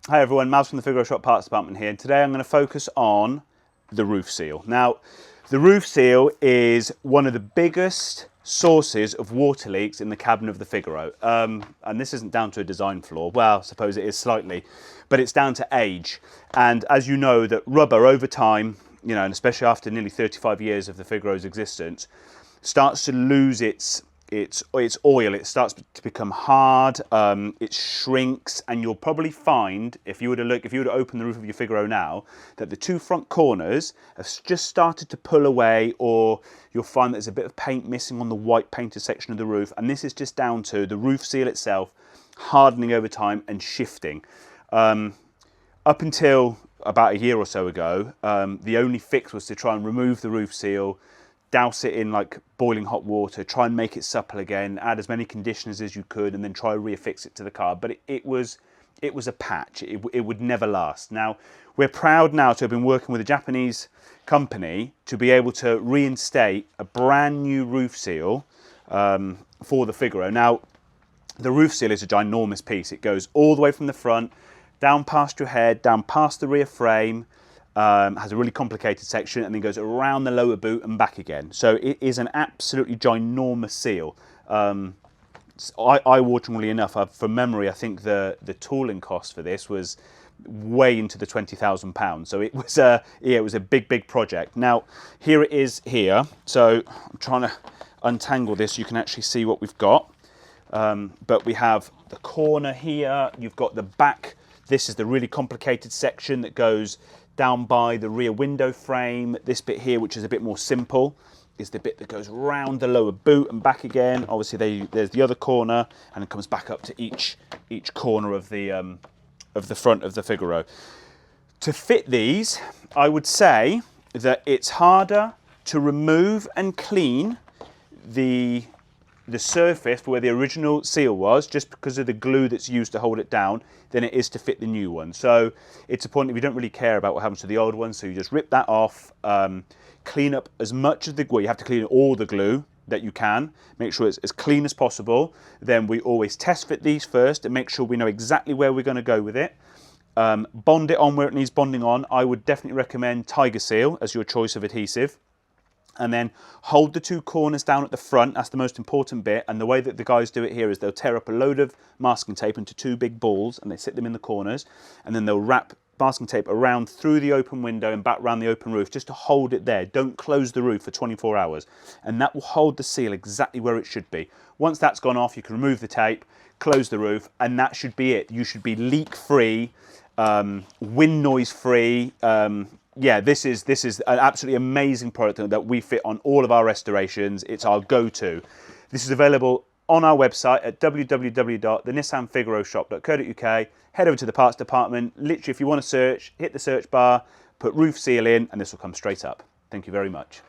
Hi everyone, Maz from the Figaro Shop Parts Department here, and today I'm going to focus on the roof seal. Now, the roof seal is one of the biggest sources of water leaks in the cabin of the Figaro. And this isn't down to a design flaw. Well, I suppose it is slightly, but it's down to age. And as you know, that rubber over time, you know, and especially after nearly 35 years of the Figaro's existence, starts to lose its oil. It starts to become hard, it shrinks, and you'll probably find, if you were to open the roof of your Figaro now, that the two front corners have just started to pull away, or you'll find there's a bit of paint missing on the white painted section of the roof, and this is just down to the roof seal itself hardening over time and shifting. Up until about a year or so ago, the only fix was to try and remove the roof seal, douse it in like boiling hot water, try and make it supple again, add as many conditioners as you could, and then try and reaffix it to the car. But it was a patch. It would never last. Now, we're proud now to have been working with a Japanese company to be able to reinstate a brand new roof seal for the Figaro. Now, the roof seal is a ginormous piece. It goes all the way from the front, down past your head, down past the rear frame, has a really complicated section, and then goes around the lower boot and back again. So it is an absolutely ginormous seal. Eye-wateringly enough, from memory, I think the tooling cost for this was way into the £20,000. So it was it was a big project. Now here it is here. So I'm trying to untangle this so you can actually see what we've got. But we have the corner here. You've got the back. This is the really complicated section that goes down by the rear window frame. This bit here, which is a bit more simple, is the bit that goes round the lower boot and back again. Obviously, there's the other corner, and it comes back up to each corner of the front of the Figaro. To fit these, I would say that it's harder to remove and clean the surface for where the original seal was, just because of the glue that's used to hold it down, than it is to fit the new one. So it's a point that we don't really care about what happens to the old one, so you just rip that off, clean up as much of the glue. You have to clean all the glue that you can, make sure it's as clean as possible. Then we always test fit these first and make sure we know exactly where we're going to go with it. Bond it on where it needs bonding on. I would definitely recommend Tiger Seal as your choice of adhesive. And then hold the two corners down at the front. That's the most important bit. And the way that the guys do it here is they'll tear up a load of masking tape into two big balls, and they sit them in the corners, and then they'll wrap masking tape around through the open window and back around the open roof just to hold it there. Don't close the roof for 24 hours. And that will hold the seal exactly where it should be. Once that's gone off, you can remove the tape, close the roof, and that should be it. You should be leak-free, wind noise-free. Yeah, this is an absolutely amazing product that we fit on all of our restorations. It's our go-to. This is available on our website at www.thenissanfigaroshop.co.uk. Head over to the parts department. Literally, if you want to search, hit the search bar, put roof seal in, and this will come straight up. Thank you very much.